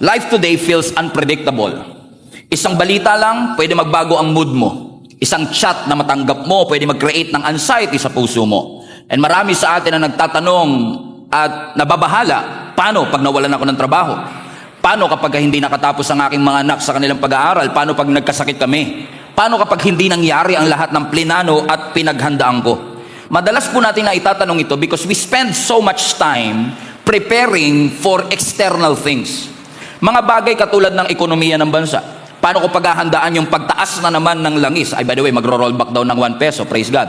Life today feels unpredictable. Isang balita lang, pwede magbago ang mood mo. Isang chat na matanggap mo, pwede mag-create ng anxiety sa puso mo. And marami sa atin na nagtatanong at nababahala, paano pag nawalan ako ng trabaho? Paano kapag hindi nakatapos ang aking mga anak sa kanilang pag-aaral? Paano pag nagkasakit kami? Paano kapag hindi nangyari ang lahat ng plinano at pinaghandaan ko? Madalas po natin na itatanong ito because we spend so much time preparing for external things. Mga bagay katulad ng ekonomiya ng bansa. Paano ko paghahandaan yung pagtaas na naman ng langis? Ay, by the way, magro-rollback daw ng 1 peso. Praise God.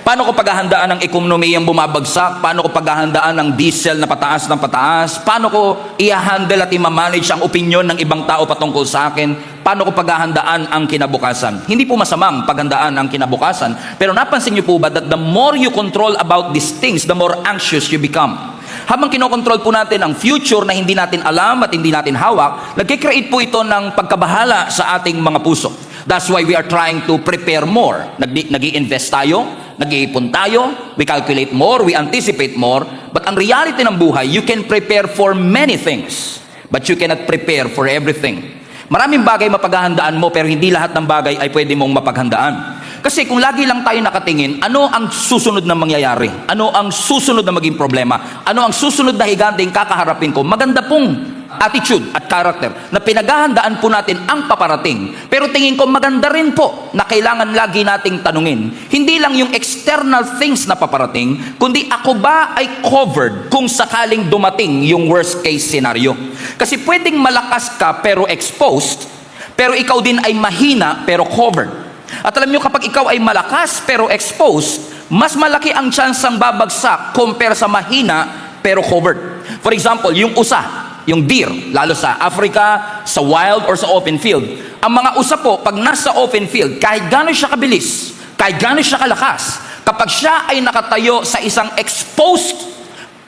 Paano ko paghahandaan ng ekonomiyang bumabagsak? Paano ko paghahandaan ng diesel na pataas ng pataas? Paano ko i-handle at i-manage ang opinion ng ibang tao patungkol sa akin? Paano ko paghahandaan ang kinabukasan? Hindi po masamang paghandaan ang kinabukasan. Pero napansin niyo po ba that the more you control about these things, the more anxious you become? Habang kinokontrol po natin ang future na hindi natin alam at hindi natin hawak, nagkikreate po ito ng pagkabahala sa ating mga puso. That's why we are trying to prepare more. Nag-i-invest tayo, nag-iipon tayo, we calculate more, we anticipate more. But ang reality ng buhay, you can prepare for many things, but you cannot prepare for everything. Maraming bagay mapaghahandaan mo, pero hindi lahat ng bagay ay pwede mong mapaghandaan. Kasi kung lagi lang tayo nakatingin, ano ang susunod na mangyayari? Ano ang susunod na maging problema? Ano ang susunod na higanteng kakaharapin ko? Maganda pong attitude at character na pinaghahandaan po natin ang paparating. Pero tingin ko maganda rin po na kailangan lagi nating tanungin. Hindi lang yung external things na paparating, kundi ako ba ay covered kung sakaling dumating yung worst case scenario. Kasi pwedeng malakas ka pero exposed, pero ikaw din ay mahina pero covered. At alam nyo, kapag ikaw ay malakas pero exposed, mas malaki ang tsansang babagsak compare sa mahina pero covered. For example, yung usa, yung deer, lalo sa Africa, sa wild or sa open field. Ang mga usa po, pag nasa open field, kahit gano'n siya kabilis, kahit gano'n siya kalakas, kapag siya ay nakatayo sa isang exposed,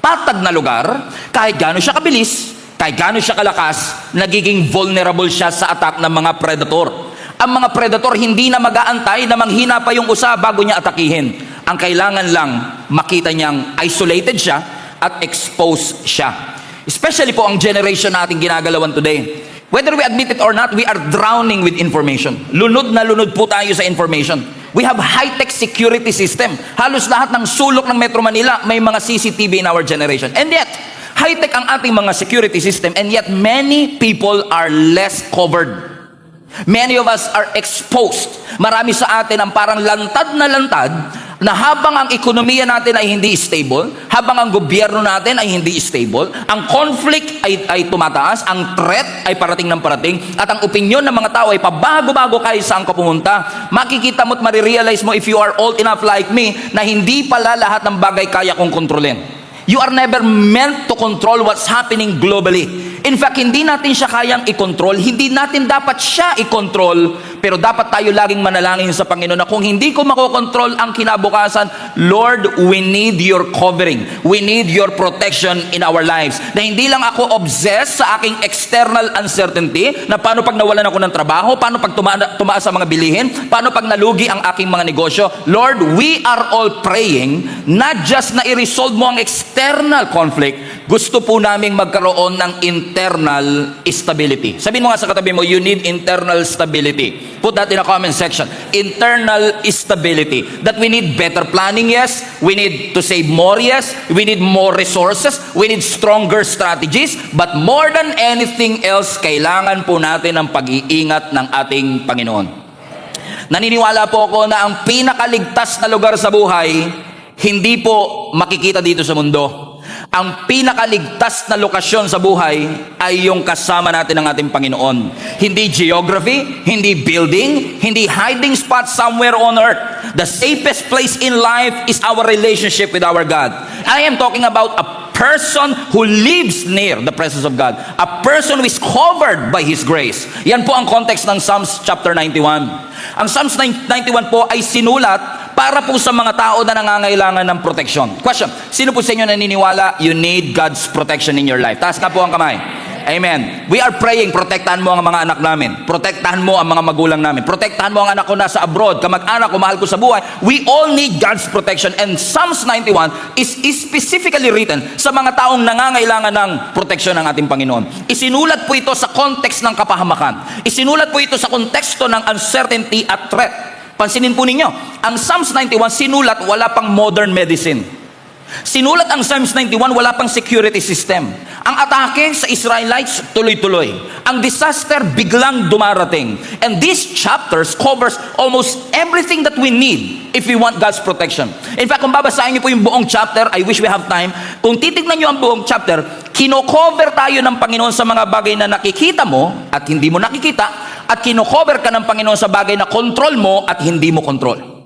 patag na lugar, kahit gano'n siya kabilis, kahit gano'n siya kalakas, nagiging vulnerable siya sa attack ng mga predator. Ang mga predator hindi na mag-aantay na manghina pa yung usa bago niya atakihin. Ang kailangan lang makita niyang isolated siya at exposed siya. Especially po ang generation na ating ginagalawan today. Whether we admit it or not, we are drowning with information. Lunod na lunod po tayo sa information. We have high-tech security system. Halos lahat ng sulok ng Metro Manila may mga CCTV in our generation. And yet, high-tech ang ating mga security system, and yet many people are less covered. Many of us are exposed. Marami sa atin ang parang lantad na habang ang ekonomiya natin ay hindi stable, habang ang gobyerno natin ay hindi stable, ang conflict ay tumataas, ang threat ay parating ng parating, at ang opinion ng mga tao ay pabago-bago kahit saan ka pumunta. Makikita mo at marirealize mo, if you are old enough like me, na hindi pala lahat ng bagay kaya kong kontrolin. You are never meant to control what's happening globally. In fact, hindi natin siya kayang i-control, hindi natin dapat siya i-control, pero dapat tayo laging manalangin sa Panginoon na kung hindi ko makokontrol ang kinabukasan, Lord, we need your covering. We need your protection in our lives. Na hindi lang ako obsessed sa aking external uncertainty, na paano pag nawalan ako ng trabaho, paano pag tumaas ang mga bilihin, paano pag nalugi ang aking mga negosyo. Lord, we are all praying, not just na i-resolve mo ang external conflict, gusto po naming magkaroon ng internal stability. Sabihin mo nga sa katabi mo, you need internal stability. Put that in the comment section. Internal stability. That we need better planning, yes. We need to save more, yes. We need more resources. We need stronger strategies. But more than anything else, kailangan po natin ang pag-iingat ng ating Panginoon. Naniniwala po ako na ang pinakaligtas na lugar sa buhay, hindi po makikita dito sa mundo. Ang pinakaligtas na lokasyon sa buhay ay yung kasama natin ng ating Panginoon. Hindi geography, hindi building, hindi hiding spot somewhere on earth. The safest place in life is our relationship with our God. I am talking about a person who lives near the presence of God. A person who is covered by His grace. Yan po ang context ng Psalms chapter 91. Ang Psalms 91 po ay sinulat para po sa mga tao na nangangailangan ng protection. Question, sino po sa inyo naniniwala you need God's protection in your life? Taas na po ang kamay. Amen. We are praying, protektahan mo ang mga anak namin. Protektahan mo ang mga magulang namin. Protektahan mo ang anak ko nasa abroad, kamag-anak ko, mahal ko sa buhay. We all need God's protection. And Psalms 91 is specifically written sa mga taong nangangailangan ng proteksyon ng ating Panginoon. Isinulat po ito sa context ng kapahamakan. Isinulat po ito sa konteksto ng uncertainty at threat. Pansinin po ninyo, ang Psalms 91 sinulat wala pang modern medicine. Sinulat ang Psalms 91, wala pang security system. Ang atake sa Israelites, tuloy-tuloy. Ang disaster, biglang dumarating. And these chapters covers almost everything that we need if we want God's protection. In fact, kung babasahin niyo po yung buong chapter, I wish we have time, kung titignan niyo ang buong chapter, kino-cover tayo ng Panginoon sa mga bagay na nakikita mo at hindi mo nakikita, at kino-cover ka ng Panginoon sa bagay na control mo at hindi mo control.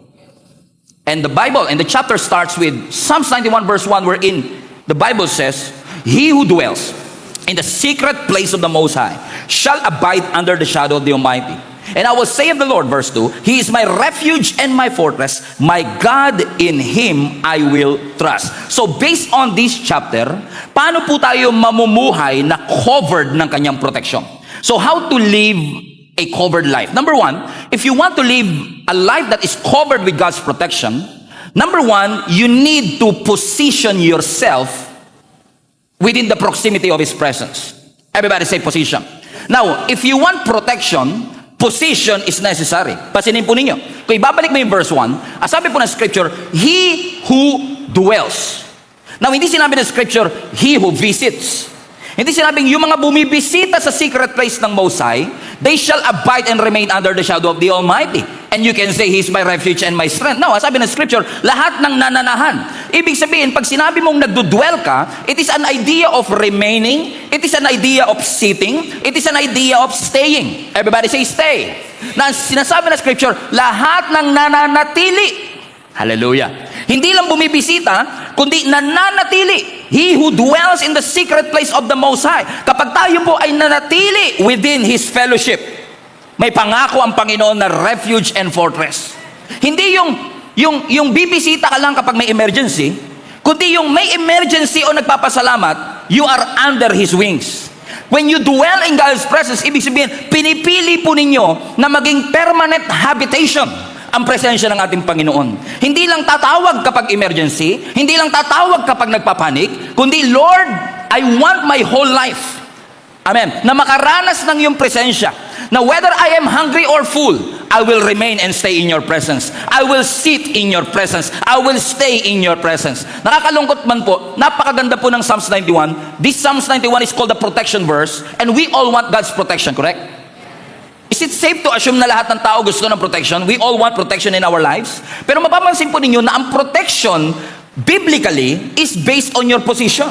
And the Bible, and the chapter starts with Psalms 91 verse 1, wherein the Bible says, "He who dwells in the secret place of the Most High shall abide under the shadow of the Almighty. And I will say of the Lord," verse 2, "He is my refuge and my fortress, my God, in Him I will trust." So based on this chapter, paano po tayo mamumuhay na covered ng kanyang protection? So how to live a covered life? Number one, if you want to live a life that is covered with God's protection, number one, you need to position yourself within the proximity of His presence. Everybody say position. Now, if you want protection, position is necessary. Pasinin po ninyo. Kung ibabalik mo yung verse 1, sabi po ng scripture, "He who dwells." Now, hindi sinabi ng scripture, "He who visits." Hindi sinabing yung mga bumibisita sa secret place ng Most High, they shall abide and remain under the shadow of the Almighty. And you can say, He's my refuge and my strength. No, sabi ng scripture, lahat ng nananahan. Ibig sabihin, pag sinabi mong nagdudwell ka, it is an idea of remaining, it is an idea of sitting, it is an idea of staying. Everybody say stay. Na sinasabi ng scripture, lahat ng nananatili. Hallelujah. Hindi lang bumibisita, kundi nananatili. He who dwells in the secret place of the Most High. Kapag tayo po ay nanatili within His fellowship, may pangako ang Panginoon na refuge and fortress. Hindi yung bibisita ka lang kapag may emergency, kundi yung may emergency o nagpapasalamat, you are under His wings. When you dwell in God's presence, ibig sabihin, pinipili po ninyo na maging permanent habitation ang presensya ng ating Panginoon. Hindi lang tatawag kapag emergency, hindi lang tatawag kapag nagpapanik, kundi, "Lord, I want my whole life." Amen. Na makaranas ng iyong presensya. Na whether I am hungry or full, I will remain and stay in your presence. I will sit in your presence. I will stay in your presence. Nakakalungkot man po, napakaganda po ng Psalms 91. This Psalms 91 is called the protection verse, and we all want God's protection, correct? Is it safe to assume na lahat ng tao gusto ng protection? We all want protection in our lives. Pero mapapansin po ninyo na ang protection, biblically, is based on your position.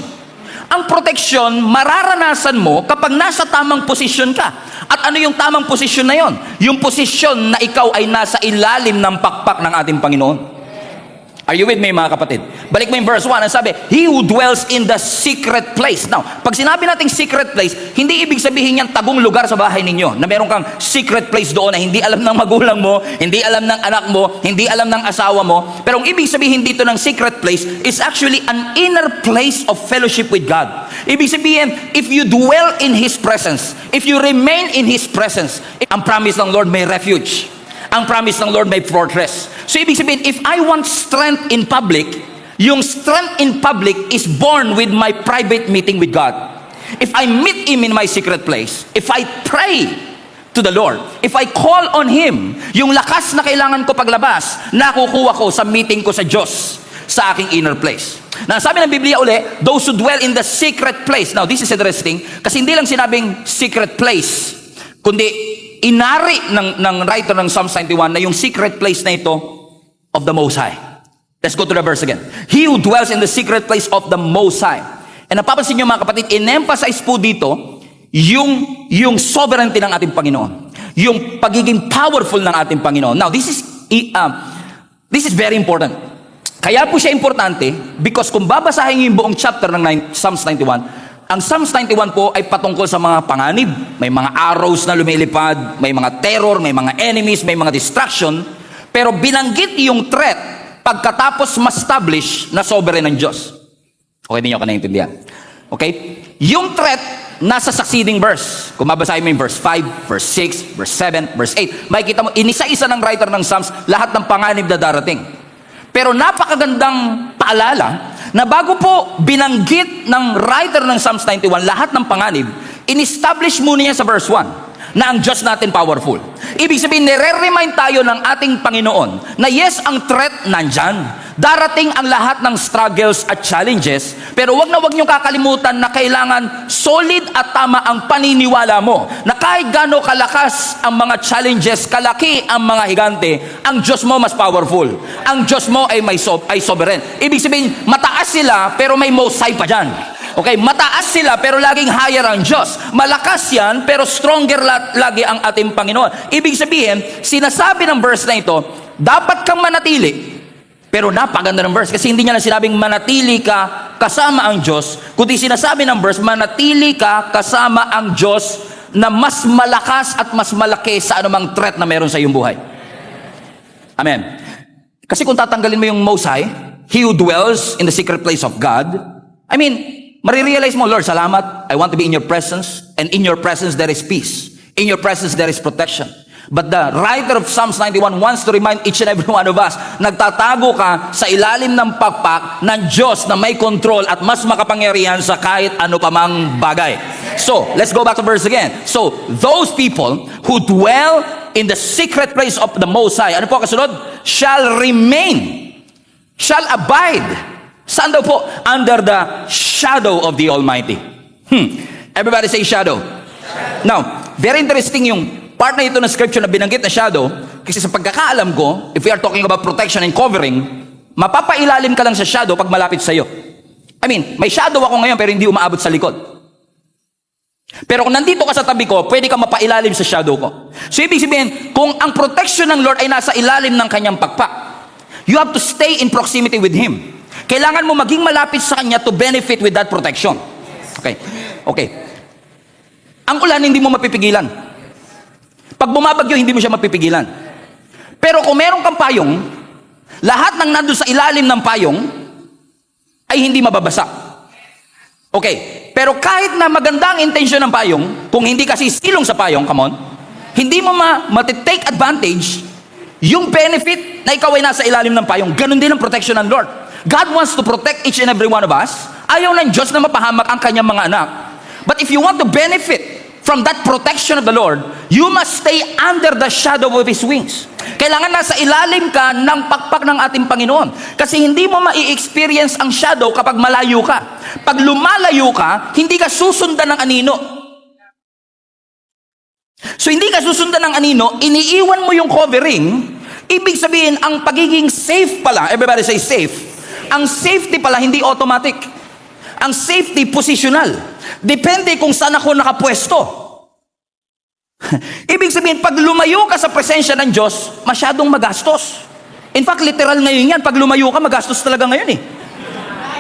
Ang protection, mararanasan mo kapag nasa tamang posisyon ka. At ano yung tamang posisyon na yon? Yung posisyon na ikaw ay nasa ilalim ng pakpak ng ating Panginoon. Are you with me, mga kapatid? Balik mo yung verse 1, ang sabi, "He who dwells in the secret place." Now, pag sinabi nating secret place, hindi ibig sabihin yan tagong lugar sa bahay ninyo, na meron kang secret place doon na hindi alam ng magulang mo, hindi alam ng anak mo, hindi alam ng asawa mo. Pero ang ibig sabihin dito ng secret place is actually an inner place of fellowship with God. Ibig sabihin, if you dwell in His presence, if you remain in His presence, ang promise ng Lord may refuge. Ang promise ng Lord may fortress. So ibig sabihin, if I want strength in public, yung strength in public is born with my private meeting with God. If I meet Him in my secret place, if I pray to the Lord, if I call on Him, yung lakas na kailangan ko paglabas, nakukuha ko sa meeting ko sa Diyos, sa aking inner place. Na sabi ng Biblia uli, those who dwell in the secret place. Now this is interesting, kasi hindi lang sinabing secret place, kundi inari ng writer ng Psalms 91 na yung secret place na ito of the Most High. Let's go to the verse again. "He who dwells in the secret place of the Most High." And napapansin nyo, mga kapatid, in-emphasize po dito yung sovereignty ng ating Panginoon. Yung pagiging powerful ng ating Panginoon. Now, this is very important. Kaya po siya importante because kung babasahin yung buong chapter ng Psalms 91, ang Psalms 91 po ay patungkol sa mga panganib. May mga arrows na lumilipad, may mga terror, may mga enemies, may mga distraction. Pero binanggit yung threat pagkatapos ma-establish na sovereign ng Diyos. Okay, din nyo ka naintindihan. Okay? Yung threat, nasa succeeding verse. Kung mabasahin mo yung verse 5, verse 6, verse 7, verse 8, makikita mo, inisa-isa ng writer ng Psalms, lahat ng panganib na darating. Pero napakagandang paalala, na bago po binanggit ng writer ng Psalms 91, lahat ng panganib, in-establish muna niya sa verse 1, na ang Diyos natin powerful. Ibig sabihin, nire-remind tayo ng ating Panginoon, na yes, ang threat nandyan. Darating ang lahat ng struggles at challenges, pero wag niyong kakalimutan na kailangan solid at tama ang paniniwala mo na kahit gaano kalakas ang mga challenges, kalaki ang mga higante, ang Diyos mo mas powerful. Ang Diyos mo ay sovereign. Ibig sabihin, mataas sila pero may most high pa dyan. Okay, mataas sila pero laging higher ang Diyos. Malakas yan pero stronger lagi ang ating Panginoon. Ibig sabihin, sinasabi ng verse na ito, dapat kang manatili. Pero napaganda ng verse kasi hindi niya lang sinabing manatili ka kasama ang Diyos, kundi sinasabi ng verse, manatili ka kasama ang Diyos na mas malakas at mas malaki sa anumang threat na meron sa iyong buhay. Amen. Kasi kung tatanggalin mo yung Most High, He who dwells in the secret place of God, I mean, marirealize mo, Lord, salamat, I want to be in your presence, and in your presence there is peace. In your presence there is protection. But the writer of Psalms 91 wants to remind each and every one of us, nagtatago ka sa ilalim ng pakpak ng Diyos na may control at mas makapangyarihan sa kahit ano pa mang bagay. So, let's go back to verse again. So, those people who dwell in the secret place of the Most High, ano po kasunod? Shall remain, shall abide. Saan daw po? Under the shadow of the Almighty. Everybody say shadow. Now, very interesting yung part na ito ng scripture na binanggit na shadow, kasi sa pagkakaalam ko, if we are talking about protection and covering, mapapailalim ka lang sa shadow pag malapit sa iyo. I mean, may shadow ako ngayon pero hindi umaabot sa likod. Pero kung nandito ka sa tabi ko, pwede ka mapailalim sa shadow ko. So ibig sabihin, kung ang protection ng Lord ay nasa ilalim ng kanyang pakpak, you have to stay in proximity with Him. Kailangan mo maging malapit sa Kanya to benefit with that protection. Okay. Okay. Ang ulan hindi mo mapipigilan. Pag bumabagyo, hindi mo siya mapipigilan. Pero kung meron kang payong, lahat ng nandun sa ilalim ng payong ay hindi mababasa. Okay. Pero kahit na maganda ang intensyon ng payong, kung hindi kasi silong sa payong, come on, hindi mo matitake advantage yung benefit na ikaw ay nasa ilalim ng payong. Ganun din ang protection ng Lord. God wants to protect each and every one of us. Ayaw ng Diyos na mapahamak ang kanyang mga anak. But if you want to benefit from that protection of the Lord, you must stay under the shadow of His wings. Kailangan nasa ilalim ka ng pakpak ng ating Panginoon. Kasi hindi mo ma-experience ang shadow kapag malayo ka. Pag lumalayo ka, hindi ka susundan ng anino. So hindi ka susundan ng anino, iniiwan mo yung covering, ibig sabihin, ang pagiging safe pala, everybody say safe, ang safety pala hindi automatic. Ang safety positional. Depende kung saan ako nakapwesto. Ibig sabihin, pag lumayo ka sa presensya ng Diyos, masyadong magastos. In fact, literal ngayon yan. Pag lumayo ka, magastos talaga ngayon eh.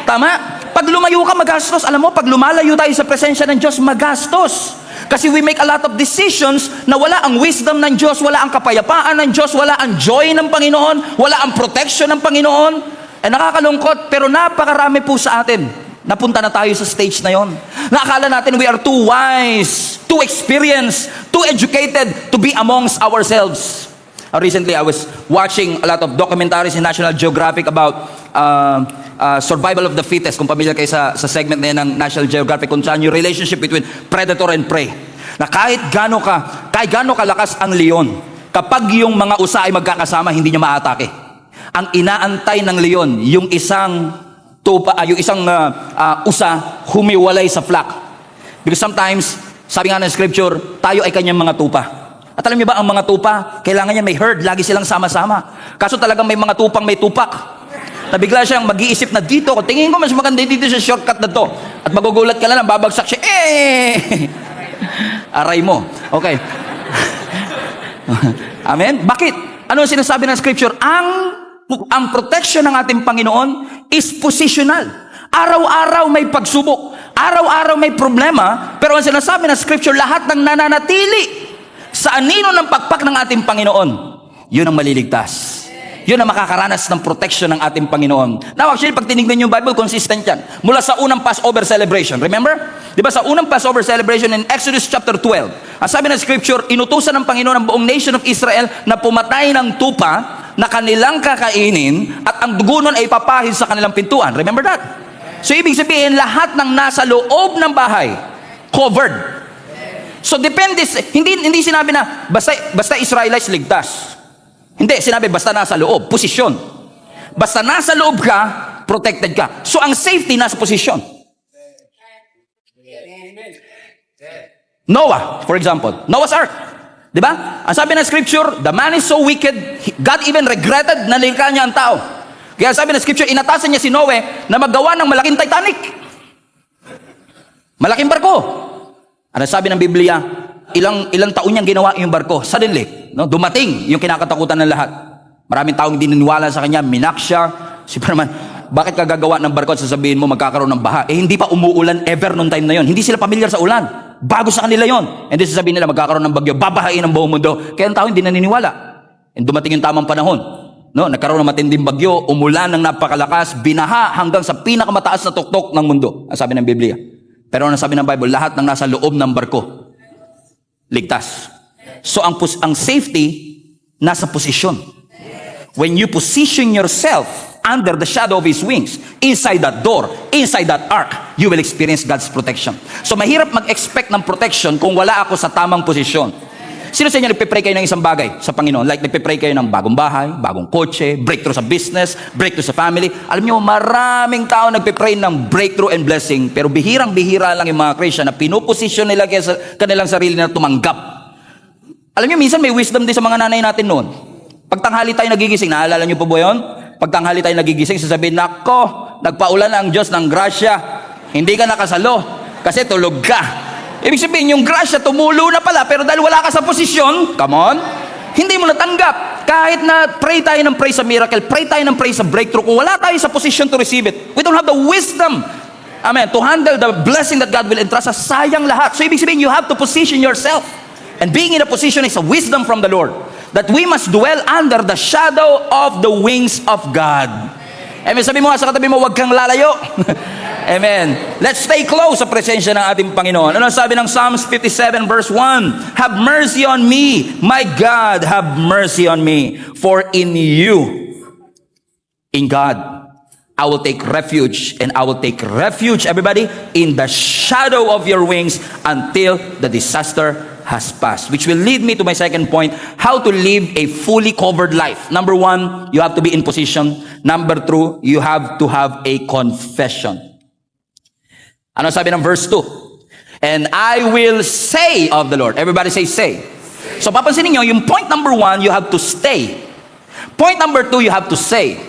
Tama? Pag lumayo ka, magastos. Alam mo, pag lumalayo tayo sa presensya ng Diyos, magastos. Kasi we make a lot of decisions na wala ang wisdom ng Diyos, wala ang kapayapaan ng Diyos, wala ang joy ng Panginoon, wala ang protection ng Panginoon. Nakakalungkot, pero napakarami po sa atin. Napunta na tayo sa stage na yon. Nakakala natin we are too wise, too experienced, too educated to be amongst ourselves. Recently, I was watching a lot of documentaries in National Geographic about survival of the fittest. Kung pamilyar kayo sa segment na yan ng National Geographic, kung saan yung relationship between predator and prey. Na kahit gaano kalakas ang leon, kapag yung mga usa ay magkakasama, hindi niya maatake. Ang inaantay ng leon, yung isang usa humiwalay sa flock. Because sometimes, sabi nga ng scripture, tayo ay kanyang mga tupa. At alam niyo ba, ang mga tupa, kailangan niya may herd, lagi silang sama-sama. Kaso talagang may mga tupang may tupak. Na bigla siyang mag-iisip na dito, tingin ko mas maganda dito sa shortcut na to. At magugulat ka lang, babagsak siya, aray mo. Okay. Amen? Bakit? Ano ang sinasabi ng scripture? Ang protection ng ating Panginoon is positional. Araw-araw may pagsubok. Araw-araw may problema. Pero ang sinasabi ng scripture, lahat ng nananatili sa anino ng pakpak ng ating Panginoon, yun ang maliligtas. yun ang makakaranas ng protection ng ating Panginoon. Now actually, pag tinignan yung Bible, consistent yan. Mula sa unang Passover celebration. Remember? Di ba sa unang Passover celebration in Exodus chapter 12, ang sabi ng scripture, inutusan ng Panginoon ang buong nation of Israel na pumatay ng tupa na kanilang kakainin at ang dugo nun ay ipapahid sa kanilang pintuan. Remember that? So ibig sabihin, lahat ng nasa loob ng bahay, covered. So depende, hindi sinabi na basta Israelites ligtas. Hindi, sinabi basta nasa loob, posisyon. Basta nasa loob ka, protected ka. So ang safety nasa posisyon. Noah, for example, Noah's Ark. Di ba? Ang sabi ng scripture, the man is so wicked, God even regretted na nilikha niya ang tao. Kaya sabi ng scripture, inatasan niya si Noe na maggawa ng malaking Titanic. Malaking barko. Ano sabi ng Biblia? Ilang taon niyang ginawa yung barko. Suddenly, no, dumating yung kinakatakutan ng lahat. Maraming taong hindi naniwala sa kanya, minak siya. Superman, bakit ka gagawa ng barko at sasabihin mo magkakaroon ng baha? Eh hindi pa umuulan ever nung time na yon. Hindi sila familiar sa ulan. Bago sa kanila yon. And then sasabihin nila magkakaroon ng bagyo, babahain ang buong mundo. Kaya ang tao hindi naniniwala. And dumating yung tamang panahon. No, nagkaroon ng matinding bagyo, umulan ng napakalakas, binaha hanggang sa pinakamataas na tuktok ng mundo. Ang sabi ng Biblia. Pero ang sabi ng Bible, lahat ng nasa loob ng barko, ligtas. So ang safety, nasa posisyon. When you position yourself under the shadow of His wings, inside that door, inside that ark, you will experience God's protection. So mahirap mag-expect ng protection kung wala ako sa tamang posisyon. Sino sa inyo nagpe-pray kayo ng isang bagay sa Panginoon? Like nagpe-pray kayo ng bagong bahay, bagong kotse, breakthrough sa business, breakthrough sa family. Alam niyo, maraming tao nagpe-pray ng breakthrough and blessing, pero bihirang-bihira lang yung mga Christian na pinuposisyon nila sa kanilang sarili na tumanggap. Alam niyo, minsan may wisdom din sa mga nanay natin noon. Pagtanghali tayo nagigising, naalala niyo po ba yun? Pagtanghali tayo nagigising, sasabihin, nako, nagpaulan ang Diyos ng grasya. Hindi ka nakasalo kasi tulog ka. Ibig sabihin, yung grasya tumulo na pala, pero dahil wala ka sa posisyon, come on, hindi mo natanggap. Kahit na pray tayo ng pray sa miracle, pray tayo ng pray sa breakthrough, kung wala tayo sa position to receive it, we don't have the wisdom, amen, to handle the blessing that God will entrust us, sayang lahat. So ibig sabihin, you have to position yourself. And being in a position is a wisdom from the Lord, that we must dwell under the shadow of the wings of God. Amen. Sabi mo nga sa katabi mo, huwag kang lalayo. Amen. Let's stay close sa presensya ng ating Panginoon. Ano sabi ng Psalms 57 verse 1? Have mercy on me, my God, have mercy on me. For in you, in God, I will take refuge, and I will take refuge, everybody, in the shadow of your wings until the disaster has passed. Which will lead me to my second point, how to live a fully covered life. Number one, you have to be in position. Number two, you have to have a confession. Ano sabi ng verse 2? And I will say of the Lord. Everybody say. So papansinin nyo, yung point number one, you have to stay. Point number two, you have to say.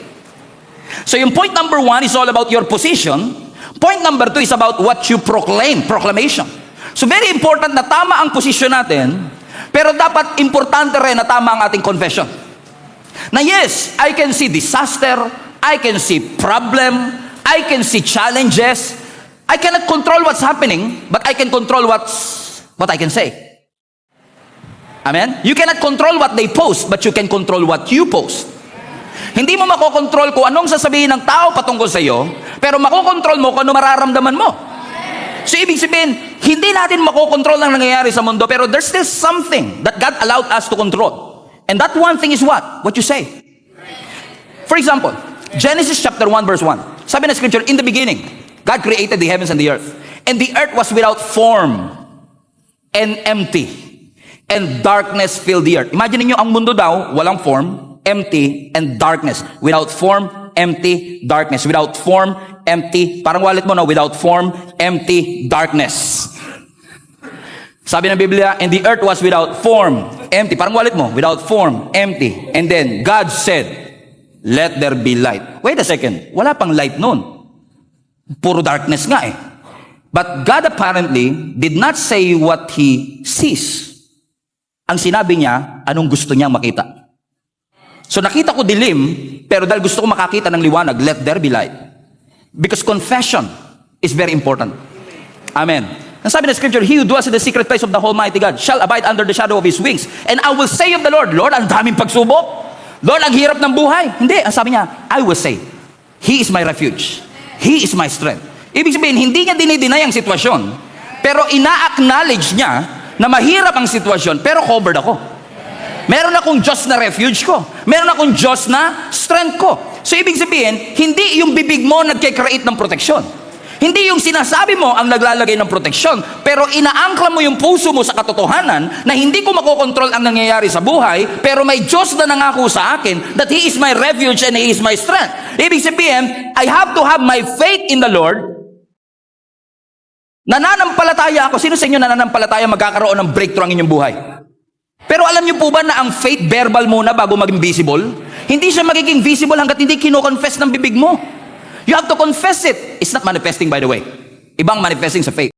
So yung point number one is all about your position. Point number two is about what you proclaim, proclamation. So very important na tama ang posisyon natin, pero dapat importante rin na tama ang ating confession. Na yes, I can see disaster, I can see problem, I can see challenges. I cannot control what's happening, but I can control what I can say. Amen? You cannot control what they post, but you can control what you post. Hindi mo makokontrol kung anong sasabihin ng tao patungkol sa iyo, pero makokontrol mo kung ano mararamdaman mo. So ibig sabihin, hindi natin makokontrol ang nangyayari sa mundo, pero there's still something that God allowed us to control. And that one thing is what? What you say. For example, Genesis chapter 1 verse 1. Sabi na scripture, in the beginning, God created the heavens and the earth. And the earth was without form and empty. And darkness filled the earth. Imagine niyo ang mundo daw, walang form, empty, and darkness. Without form, empty, darkness. Without form, empty. Parang wallet mo na, without form, empty, darkness. Sabi ng Biblia, and the earth was without form, empty. Parang wallet mo, without form, empty. And then God said, let there be light. Wait a second, wala pang light noon. Puro darkness nga eh. But God apparently did not say what He sees. Ang sinabi niya, anong gusto niyang makita. So nakita ko dilim, pero dahil gusto ko makakita ng liwanag, let there be light. Because confession is very important. Amen. Ang sabi ng scripture, he who dwells in the secret place of the Almighty God shall abide under the shadow of His wings. And I will say of the Lord, Lord, ang daming pagsubok. Lord, ang hirap ng buhay. Hindi, ang sabi niya, I will say, He is my refuge. He is my strength. Ibig sabihin, hindi niya dinideny ang sitwasyon, pero ina-acknowledge niya na mahirap ang sitwasyon, pero covered ako. Meron akong Diyos na refuge ko. Meron akong Diyos na strength ko. So ibig sabihin, hindi yung bibig mo nagkikreate ng proteksyon. Hindi yung sinasabi mo ang naglalagay ng proteksyon, pero inaangkla mo yung puso mo sa katotohanan na hindi ko makokontrol ang nangyayari sa buhay, pero may Diyos na nangako sa akin that He is my refuge and He is my strength. Ibig sabihin, I have to have my faith in the Lord. Nananampalataya ako. Sino sa inyo nananampalataya magkakaroon ng breakthrough ang inyong buhay? Pero alam niyo po ba na ang faith verbal muna bago maging visible? Hindi siya magiging visible hanggat hindi kino-confess ng bibig mo. You have to confess it. It's not manifesting, by the way. Ibang manifesting sa faith.